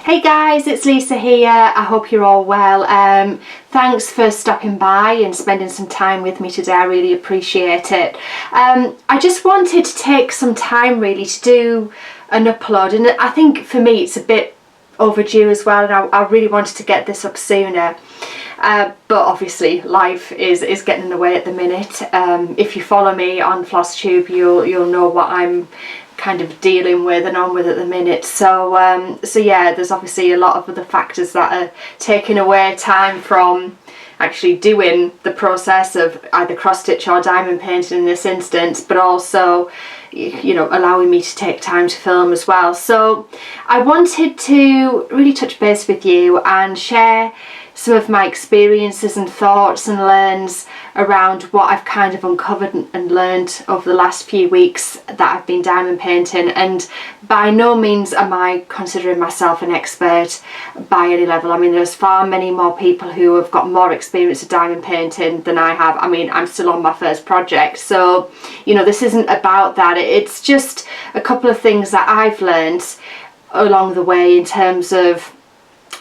Hey guys, it's Lisa here. I hope you're all well. Thanks for stopping by and spending some time with me today. I really appreciate it. I just wanted to take some time really to do an upload, and I think for me it's a bit overdue as well, and I really wanted to get this up sooner. But obviously life is getting in the way at the minute. If you follow me on FlossTube, you'll know what I'm kind of dealing with and on with at the minute. So yeah, there's obviously a lot of other factors that are taking away time from actually doing the process of either cross stitch or diamond painting in this instance, but also, you know, allowing me to take time to film as well. So I wanted to really touch base with you and share some of my experiences and thoughts and learns around what I've kind of uncovered and learned over the last few weeks that I've been diamond painting. And by no means am I considering myself an expert by any level. I mean, there's far many more people who have got more experience of diamond painting than I have. I mean, I'm still on my first project, so you know, this isn't about that. It's just a couple of things that I've learned along the way in terms of,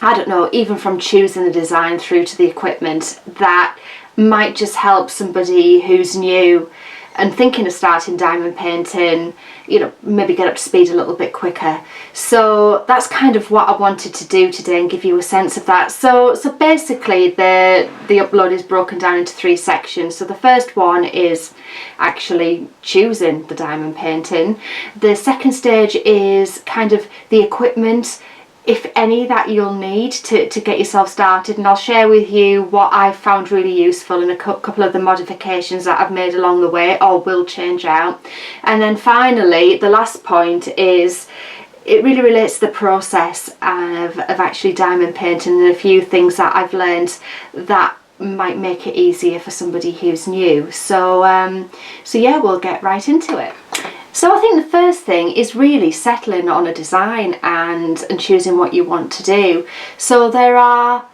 I don't know, even from choosing the design through to the equipment, that might just help somebody who's new and thinking of starting diamond painting, you know, maybe get up to speed a little bit quicker. So that's kind of what I wanted to do today and give you a sense of that. So basically the upload is broken down into 3 sections. So the first one is actually choosing the diamond painting. The second stage is kind of the equipment, if any, that you'll need to get yourself started, and I'll share with you what I've found really useful and a couple of the modifications that I've made along the way or will change out. And then finally, the last point is, it really relates to the process of actually diamond painting and a few things that I've learned that might make it easier for somebody who's new. So yeah, we'll get right into it. So I think the first thing is really settling on a design and choosing what you want to do. So there are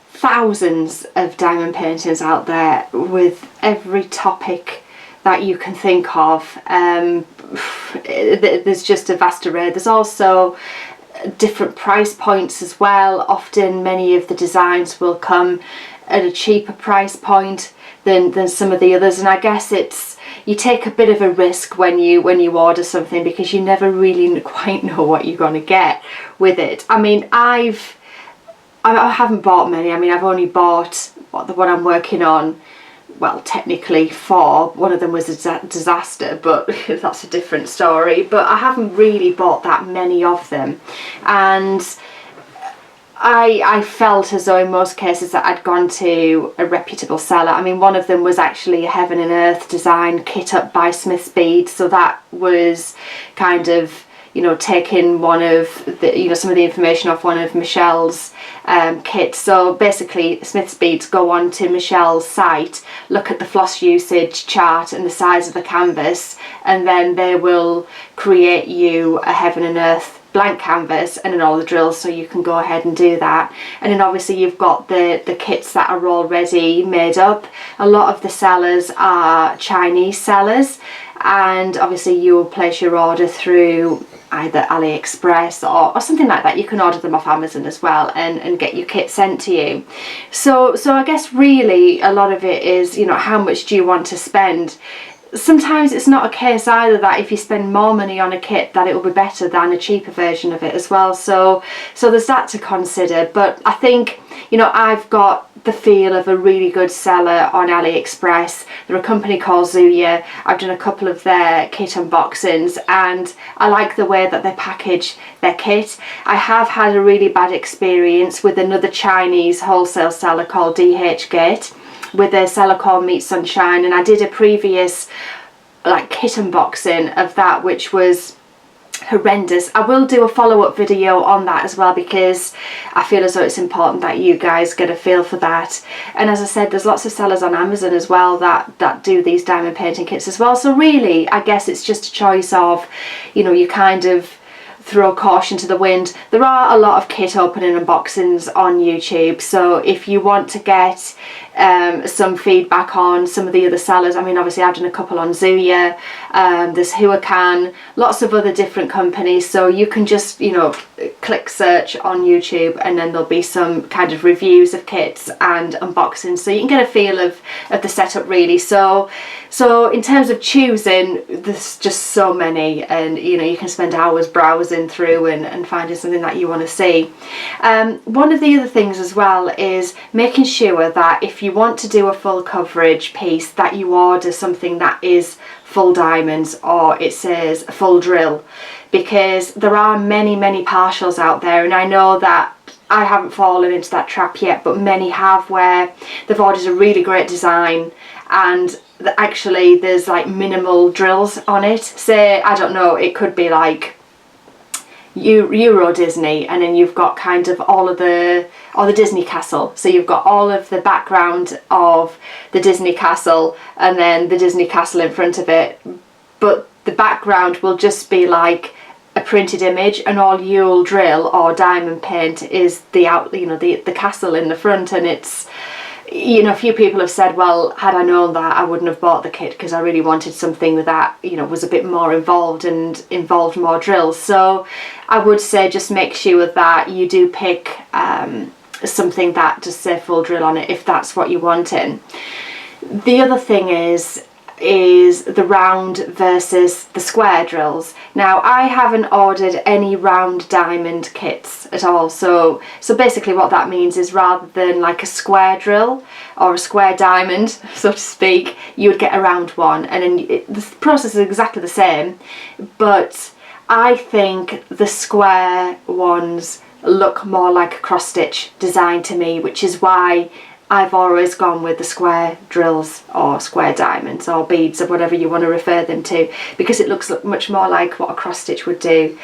thousands of diamond paintings out there with every topic that you can think of. There's just a vast array. There's also different price points as well. Often many of the designs will come at a cheaper price point than some of the others, and I guess you take a bit of a risk when you order something, because you never really quite know what you're going to get with it. I mean, I haven't bought many. I mean, I've only bought the one I'm working on, well, technically 4. One of them was a disaster, but that's a different story. But I haven't really bought that many of them, and I felt as though in most cases that I'd gone to a reputable seller. I mean, one of them was actually a Heaven and Earth design kit up by Smith's Bead, so that was kind of, you know, taking one of the, you know, some of the information off one of Michelle's kits. So basically, Smith's Beads go on to Michelle's site, look at the floss usage chart and the size of the canvas, and then they will create you a Heaven and Earth blank canvas and then all the drills, so you can go ahead and do that. And then obviously you've got the kits that are already made up. A lot of the sellers are Chinese sellers, and obviously you will place your order through either AliExpress or something like that. You can order them off Amazon as well and get your kit sent to you. So I guess really a lot of it is, you know, how much do you want to spend? Sometimes it's not a case either that if you spend more money on a kit that it will be better than a cheaper version of it as well. So there's that to consider. But I think, you know, I've got the feel of a really good seller on AliExpress. They're a company called Zuya. I've done a couple of their kit unboxings and I like the way that they package their kit. I have had a really bad experience with another Chinese wholesale seller called DH Gate, with a seller called Meet Sunshine, and I did a previous like kit unboxing of that, which was horrendous. I will do a follow-up video on that as well, because I feel as though it's important that you guys get a feel for that. And as I said, there's lots of sellers on Amazon as well that do these diamond painting kits as well. So really, I guess it's just a choice of, you know, you kind of throw caution to the wind. There are a lot of kit opening unboxings on YouTube, so if you want to get some feedback on some of the other sellers. I mean, obviously I've done a couple on Zuya, there's Huacan, lots of other different companies, so you can just, you know, click search on YouTube and then there'll be some kind of reviews of kits and unboxings, so you can get a feel of the setup really. So in terms of choosing, there's just so many, and you know, you can spend hours browsing through and finding something that you want to see. One of the other things as well is making sure that if you want to do a full coverage piece, that you order something that is full diamonds, or it says full drill, because there are many partials out there, and I know that I haven't fallen into that trap yet, but many have, where they've ordered a really great design and actually there's like minimal drills on it. Say, I don't know, it could be like Euro Disney, and then you've got kind of all the Disney castle, so you've got all of the background of the Disney castle and then the Disney castle in front of it, but the background will just be like a printed image, and all you'll drill or diamond paint is the castle in the front. And it's, you know, a few people have said, well, had I known that, I wouldn't have bought the kit, because I really wanted something that, you know, was a bit more involved and involved more drills. So I would say just make sure that you do pick something that does say full drill on it, if that's what you're wanting. The other thing is the round versus the square drills. Now, I haven't ordered any round diamond kits at all, so basically what that means is, rather than like a square drill or a square diamond, so to speak, you would get a round one, and then the process is exactly the same, but I think the square ones look more like a cross stitch design to me, which is why I've always gone with the square drills or square diamonds or beads or whatever you want to refer them to, because it looks much more like what a cross stitch would do.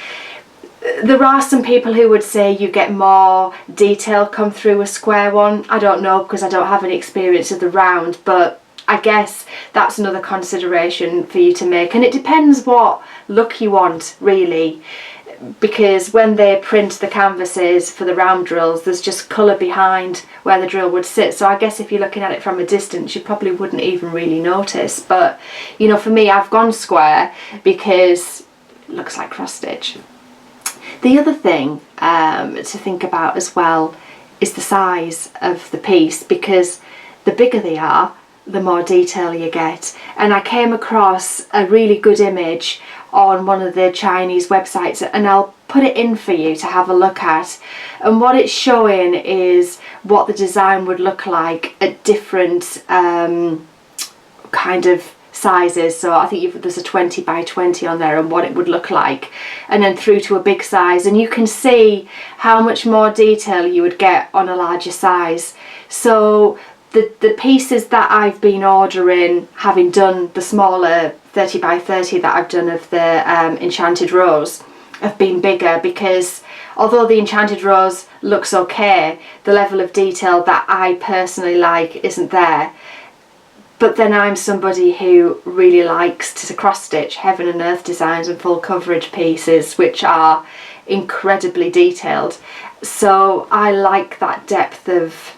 There are some people who would say you get more detail come through a square one. I don't know, because I don't have any experience of the round, but I guess that's another consideration for you to make, and it depends what look you want really, because when they print the canvases for the round drills, there's just colour behind where the drill would sit, so I guess if you're looking at it from a distance you probably wouldn't even really notice. But you know, for me, I've gone square because it looks like cross stitch. The other thing to think about as well is the size of the piece, because the bigger they are, the more detail you get. And I came across a really good image on one of the Chinese websites, and I'll put it in for you to have a look at, and what it's showing is what the design would look like at different kind of sizes. So I think there's a 20 by 20 on there, and what it would look like, and then through to a big size, and you can see how much more detail you would get on a larger size. So the pieces that I've been ordering, having done the smaller 30 by 30 that I've done of the Enchanted Rose, have been bigger, because although the Enchanted Rose looks okay, the level of detail that I personally like isn't there. But then I'm somebody who really likes to cross stitch heaven and earth designs and full coverage pieces, which are incredibly detailed. So I like that depth of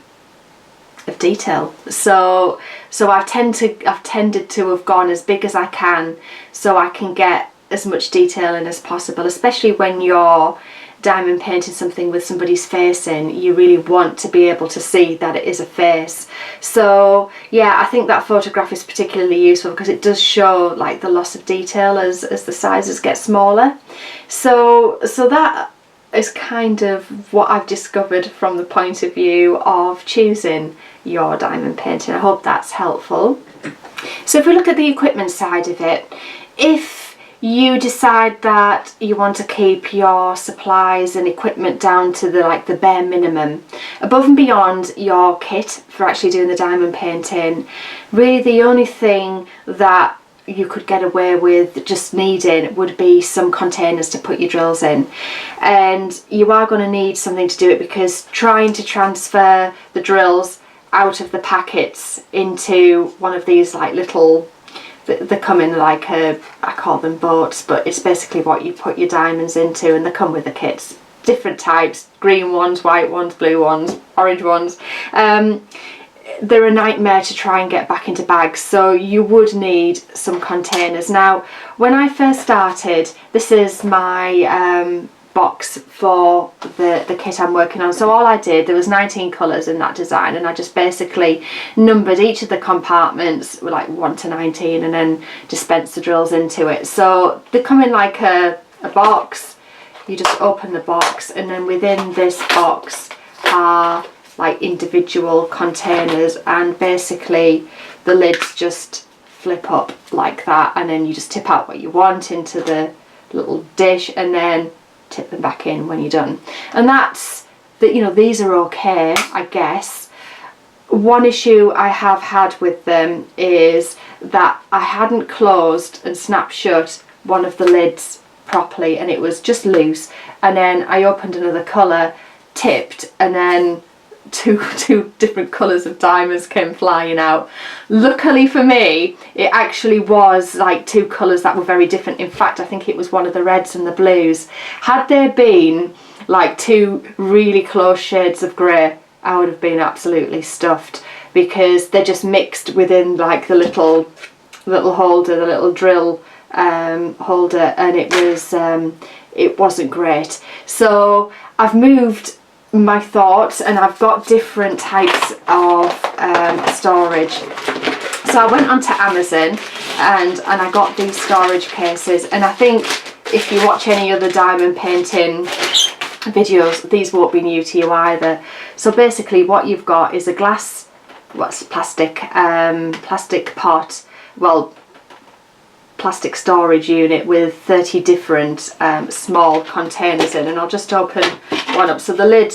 detail. So I've tended to have gone as big as I can, so I can get as much detail in as possible, especially when you're diamond painting something with somebody's face in. You really want to be able to see that it is a face. So yeah, I think that photograph is particularly useful because it does show like the loss of detail as the sizes get smaller. So that is kind of what I've discovered from the point of view of choosing your diamond painting. I hope that's helpful. So if we look at the equipment side of it, if you decide that you want to keep your supplies and equipment down to the bare minimum, above and beyond your kit for actually doing the diamond painting, really the only thing that you could get away with just needing would be some containers to put your drills in, and you are going to need something to do it, because trying to transfer the drills out of the packets into one of these like little, they come in like I call them boats, but it's basically what you put your diamonds into, and they come with the kits, different types, green ones, white ones, blue ones, orange ones. they're a nightmare to try and get back into bags, so you would need some containers. Now when I first started, this is my box for the kit I'm working on. So all I did, there was 19 colours in that design, and I just basically numbered each of the compartments with like 1 to 19 and then dispensed the drills into it. So they come in like a box. You just open the box, and then within this box are like individual containers, and basically the lids just flip up like that, and then you just tip out what you want into the little dish and then tip them back in when you're done. And that's that, you know, these are okay, I guess. One issue I have had with them is that I hadn't closed and snapped shut one of the lids properly, and it was just loose, and then I opened another colour, tipped, and then two different colours of diamonds came flying out. Luckily for me, it actually was like 2 colours that were very different. In fact, I think it was one of the reds and the blues. Had there been like 2 really close shades of grey, I would have been absolutely stuffed, because they're just mixed within like the little holder, the little drill holder, and it wasn't great. So I've moved my thoughts, and I've got different types of storage. So I went onto Amazon and I got these storage cases, and I think if you watch any other diamond painting videos, these won't be new to you either. So basically what you've got is a glass, plastic pot, well, plastic storage unit with 30 different small containers in, and I'll just open one up. So the lid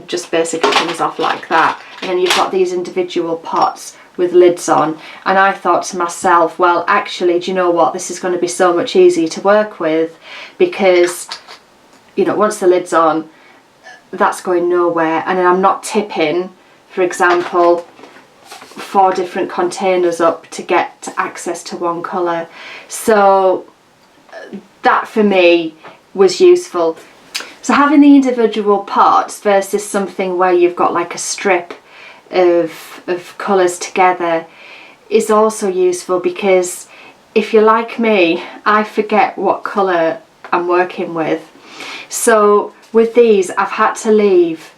just basically comes off like that, and then you've got these individual pots with lids on, and I thought to myself, well, actually, do you know what, this is going to be so much easier to work with, because, you know, once the lid's on, that's going nowhere, and then I'm not tipping, for example, 4 different containers up to get access to one colour. So that for me was useful. So having the individual pots versus something where you've got like a strip of colours together is also useful, because if you're like me, I forget what colour I'm working with. So with these, I've had to leave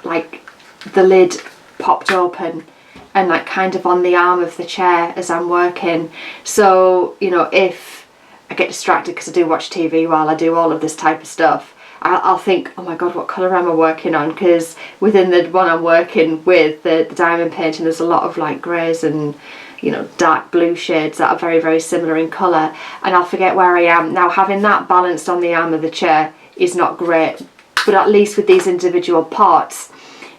like the lid popped open and like kind of on the arm of the chair as I'm working. So, you know, if I get distracted because I do watch TV while I do all of this type of stuff, I'll think, oh my god, what colour am I working on? Because within the one I'm working with, the diamond painting, there's a lot of like greys and, you know, dark blue shades that are very, very similar in colour, and I'll forget where I am. Now, having that balanced on the arm of the chair is not great, but at least with these individual pots,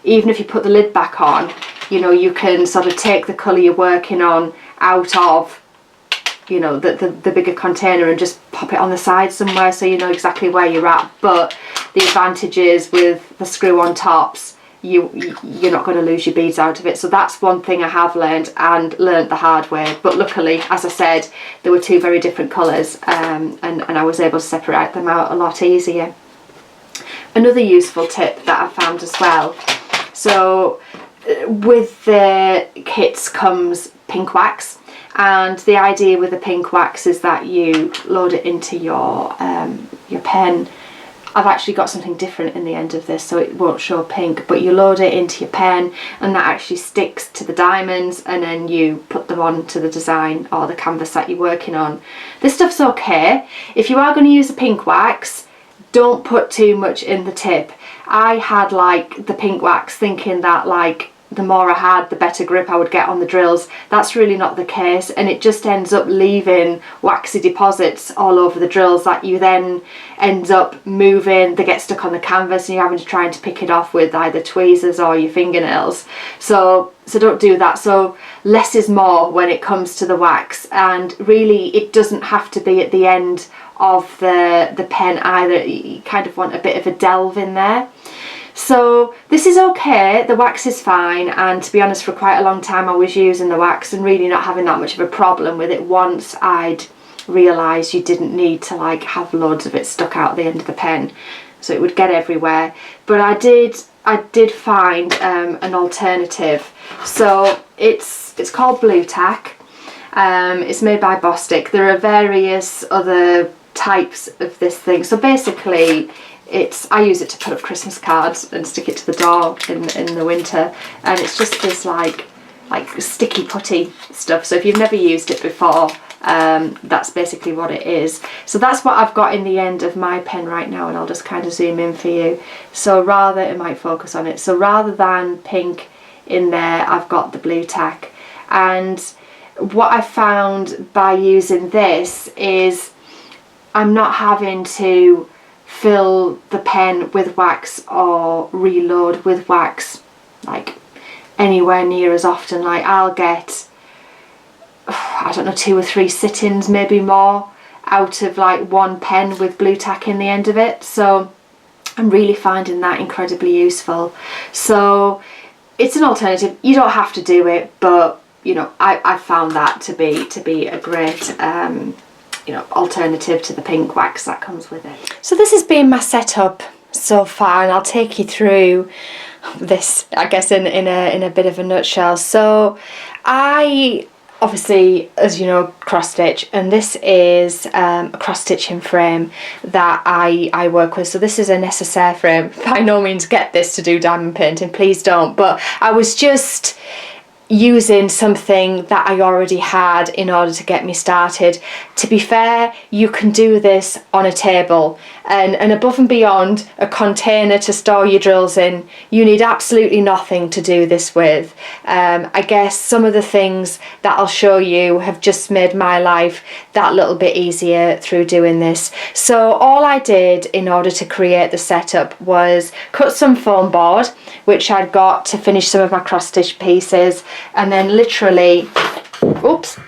even if you put the lid back on, you know, you can sort of take the colour you're working on out of, you know, the bigger container and just pop it on the side somewhere, so you know exactly where you're at. But the advantage is with the screw-on tops, you're not going to lose your beads out of it. So that's one thing I have learned, and learned the hard way. But luckily, as I said, there were 2 very different colours, and I was able to separate them out a lot easier. Another useful tip that I found as well, so with the kits comes pink wax, and the idea with the pink wax is that you load it into your pen. I've actually got something different in the end of this, so it won't show pink, but you load it into your pen and that actually sticks to the diamonds, and then you put them onto the design or the canvas that you're working on. This stuff's okay. If you are going to use a pink wax, don't put too much in the tip. I had like the pink wax thinking that like the more I had, the better grip I would get on the drills. That's really not the case, and it just ends up leaving waxy deposits all over the drills that you then end up moving. They get stuck on the canvas and you're having to try to pick it off with either tweezers or your fingernails. So don't do that. So less is more when it comes to the wax, and really it doesn't have to be at the end of the pen either. You kind of want a bit of a delve in there. So this is okay, the wax is fine, and to be honest, for quite a long time I was using the wax and really not having that much of a problem with it once I'd realised you didn't need to like have loads of it stuck out the end of the pen, so it would get everywhere. But I did I did find an alternative. So it's called Blue Tack. It's made by Bostik. There are various other types of this thing. So basically, I use it to put up Christmas cards and stick it to the door in the winter, and it's just this like sticky putty stuff. So if you've never used it before, that's basically what it is. So that's what I've got in the end of my pen right now, and I'll just kind of zoom in for you. So it might focus on it. So rather than pink in there, I've got the Blue Tack. And what I found by using this is I'm not having to fill the pen with wax or reload with wax like anywhere near as often. Like I'll get, I don't know, 2 or 3 sit-ins, maybe more, out of like one pen with Blue Tack in the end of it. So I'm really finding that incredibly useful. So it's an alternative. You don't have to do it, but you know, I found that to be a great you know, alternative to the pink wax that comes with it. So this has been my setup so far, and I'll take you through this, I guess, in a bit of a nutshell. So I obviously, as you know, cross stitch, and this is a cross stitching frame that I work with. So this is a necessaire frame. By no means get this to do diamond painting, please don't, but I was just using something that I already had in order to get me started. To be fair, you can do this on a table, and above and beyond a container to store your drills in, you need absolutely nothing to do this with. I guess some of the things that I'll show you have just made my life that little bit easier through doing this. So all I did in order to create the setup was cut some foam board, which I'd got to finish some of my cross stitch pieces, and then literally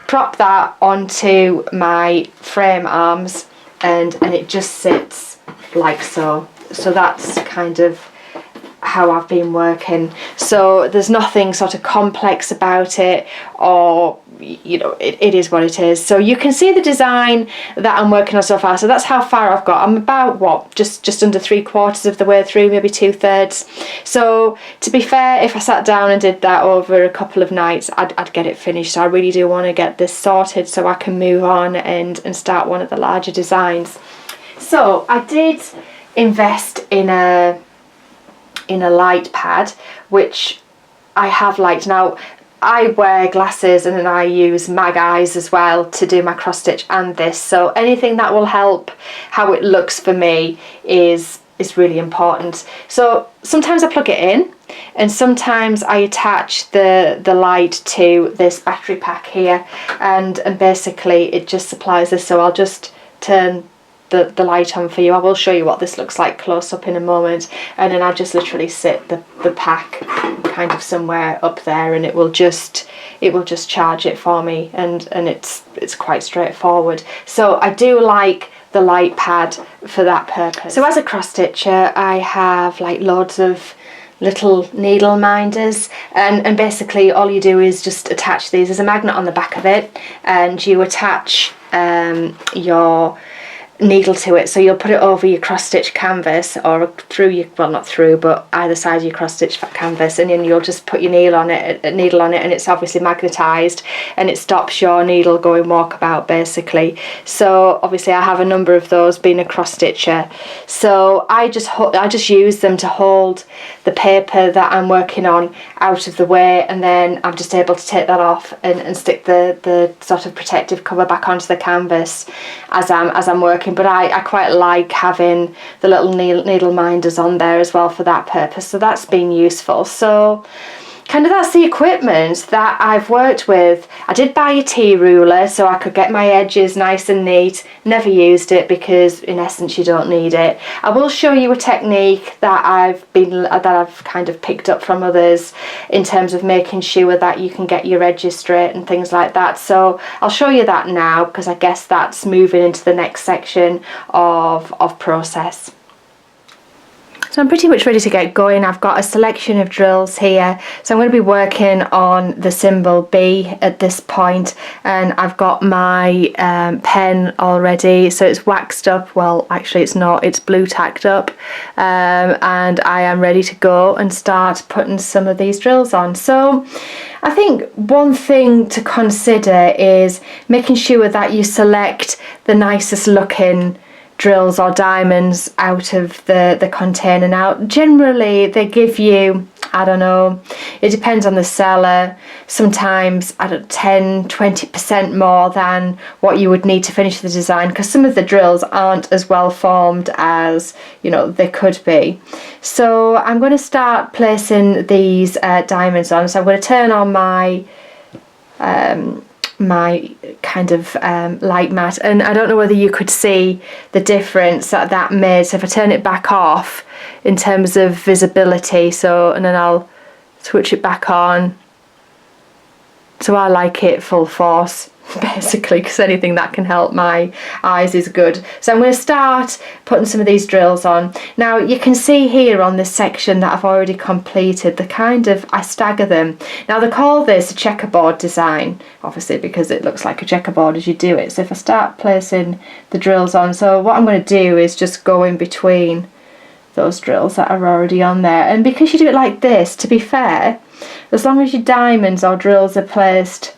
prop that onto my frame arms, and it just sits like so. So that's kind of how I've been working. So there's nothing sort of complex about it, or you know, it is what it is. So you can see the design that I'm working on so far. So that's how far I've got. I'm about what, just under 3/4 of the way through, maybe 2/3. So to be fair, if I sat down and did that over a couple of nights, I'd get it finished. So I really do want to get this sorted so I can move on and start one of the larger designs. So I did invest in a light pad, which I have liked. Now I wear glasses, and then I use mag eyes as well to do my cross stitch and this, so anything that will help how it looks for me is really important. So sometimes I plug it in, and sometimes I attach the light to this battery pack here, and basically it just supplies this. So I'll just turn the light on for you. I will show you what this looks like close up in a moment, and then I just literally sit the pack kind of somewhere up there, and it will just charge it for me, and it's quite straightforward. So I do like the light pad for that purpose. So as a cross stitcher, I have like loads of little needle minders, and basically all you do is just attach these. There's a magnet on the back of it, and you attach your needle to it. So you'll put it over your cross stitch canvas, or through your, well, not through, but either side of your cross stitch canvas, and then you'll just put your needle on it, and it's obviously magnetized, and it stops your needle going walkabout basically. So obviously I have a number of those, being a cross stitcher, so I just use them to hold the paper that I'm working on out of the way, and then I'm just able to take that off and stick the sort of protective cover back onto the canvas as I'm working. But I quite like having the little needle minders on there as well for that purpose, so that's been useful. So kind of that's the equipment that I've worked with. I did buy a T-ruler so I could get my edges nice and neat. Never used it because in essence you don't need it. I will show you a technique that I've kind of picked up from others in terms of making sure that you can get your edges straight and things like that. So I'll show you that now, because I guess that's moving into the next section of process. So So I'm pretty much ready to get going. I've got a selection of drills here. So I'm going to be working on the symbol B at this point, and I've got my pen already. So it's waxed up. Well, actually it's not. It's blue tacked up. And I am ready to go and start putting some of these drills on. So I think one thing to consider is making sure that you select the nicest looking drills or diamonds out of the container. Now generally they give you, I don't know, it depends on the seller, sometimes 10-20% more than what you would need to finish the design, because some of the drills aren't as well formed as, you know, they could be. So I'm going to start placing these diamonds on. So I'm going to turn on my my kind of light mat, and I don't know whether you could see the difference that made. So if I turn it back off in terms of visibility, so, and then I'll switch it back on. So I like it full force basically, because anything that can help my eyes is good. So I'm going to start putting some of these drills on. Now you can see here on this section that I've already completed the kind of, I stagger them. Now they call this a checkerboard design, obviously because it looks like a checkerboard as you do it. So if I start placing the drills on, so what I'm going to do is just go in between those drills that are already on there. And because you do it like this, to be fair, as long as your diamonds or drills are placed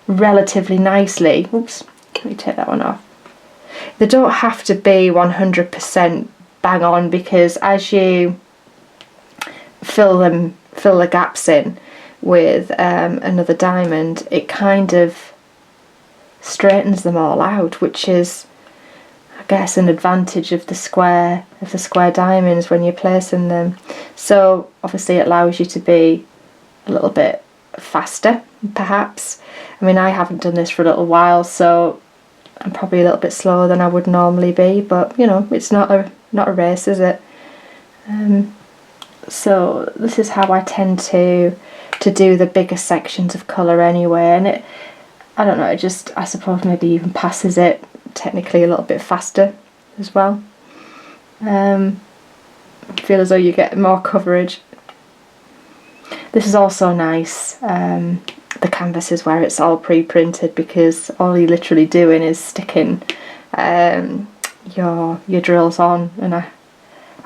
relatively nicely, oops, let me take that one off, they don't have to be 100% bang on, because as you fill the gaps in with another diamond, it kind of straightens them all out, which is, I guess, an advantage of the square diamonds when you're placing them. So obviously it allows you to be a little bit faster, perhaps. I mean, I haven't done this for a little while, so I'm probably a little bit slower than I would normally be, but you know, it's not a race, is it? So this is how I tend to do the bigger sections of colour anyway, and it, I don't know, it just, I suppose maybe even passes it technically a little bit faster as well. I feel as though you get more coverage. This is also nice, the canvases where it's all pre-printed, because all you're literally doing is sticking your drills on, and I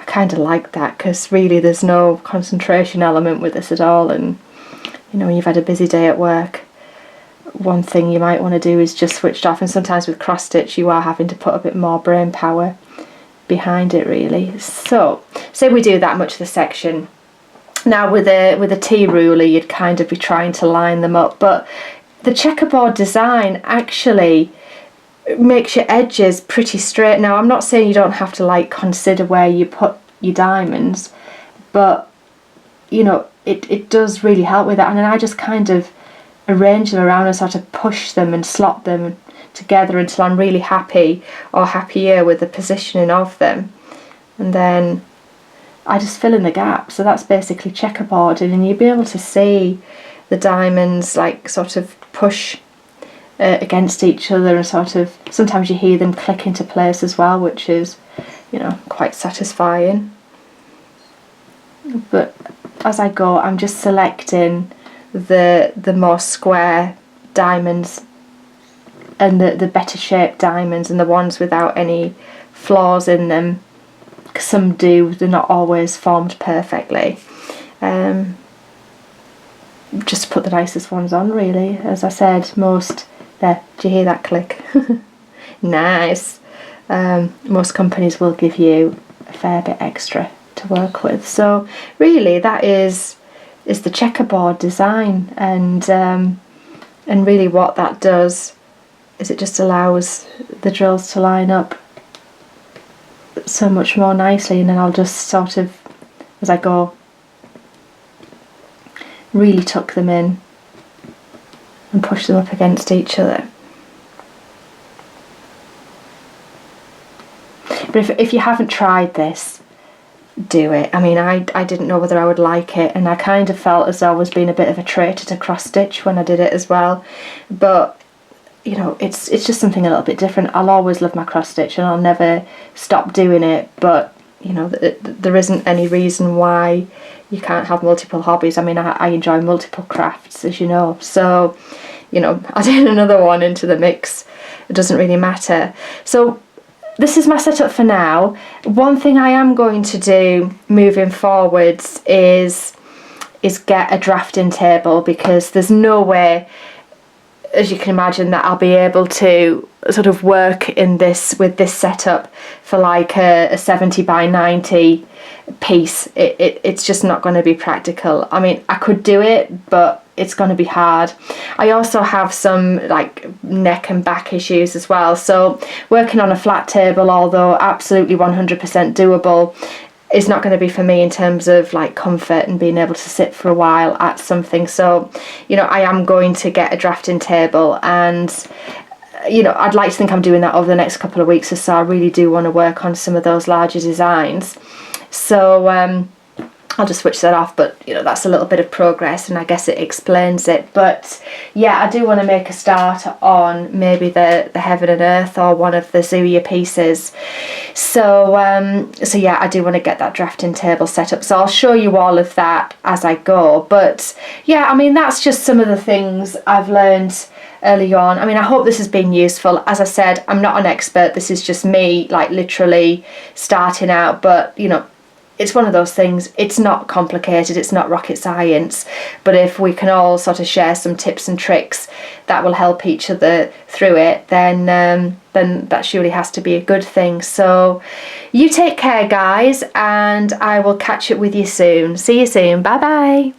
kind of like that, because really there's no concentration element with this at all. And you know, when you've had a busy day at work, one thing you might want to do is just switch off, and sometimes with cross stitch you are having to put a bit more brain power behind it really. So say we do that much of the section. Now with a T ruler you'd kind of be trying to line them up, but the checkerboard design actually makes your edges pretty straight. Now I'm not saying you don't have to like consider where you put your diamonds, but you know, it does really help with that. And then I just kind of arrange them around and sort of push them and slot them together until I'm really happy or happier with the positioning of them, and then I just fill in the gaps. So that's basically checkerboarding, and you'll be able to see the diamonds like sort of push against each other, and sort of sometimes you hear them click into place as well, which is, you know, quite satisfying. But as I go, I'm just selecting the more square diamonds and the better shaped diamonds, and the ones without any flaws in them. Some do, they're not always formed perfectly. Just to put the nicest ones on really. As I said, most, there, do you hear that click? Nice. Most companies will give you a fair bit extra to work with. So really that is the checkerboard design, and really what that does is it just allows the drills to line up so much more nicely, and then I'll just sort of, as I go, really tuck them in and push them up against each other. But if you haven't tried this, do it. I mean, I didn't know whether I would like it, and I kind of felt as though I was being a bit of a traitor to cross stitch when I did it as well, but you know, it's just something a little bit different. I'll always love my cross stitch and I'll never stop doing it, but you know, there isn't any reason why you can't have multiple hobbies. I mean, I enjoy multiple crafts, as you know, so, you know, adding another one into the mix, it doesn't really matter. So this is my setup for now. One thing I am going to do moving forwards is get a drafting table, because there's no way, as you can imagine, that I'll be able to sort of work in this with this setup for like a 70 by 90 piece. It's just not going to be practical. I mean, I could do it, but it's going to be hard. I also have some like neck and back issues as well, so working on a flat table, although absolutely 100% doable, is not going to be for me in terms of like comfort and being able to sit for a while at something. So, you know, I am going to get a drafting table, and you know, I'd like to think I'm doing that over the next couple of weeks or so. I really do want to work on some of those larger designs, so I'll just switch that off, but you know, that's a little bit of progress, and I guess it explains it. But yeah, I do want to make a start on maybe the Heaven and Earth or one of the Zuya pieces. So yeah, I do want to get that drafting table set up, so I'll show you all of that as I go. But yeah, I mean, that's just some of the things I've learned early on. I mean, I hope this has been useful. As I said, I'm not an expert. This is just me, like, literally starting out, but you know, it's one of those things. It's not complicated, it's not rocket science, but if we can all sort of share some tips and tricks that will help each other through it, then that surely has to be a good thing. So you take care, guys, and I will catch up with you soon. See you soon. Bye bye.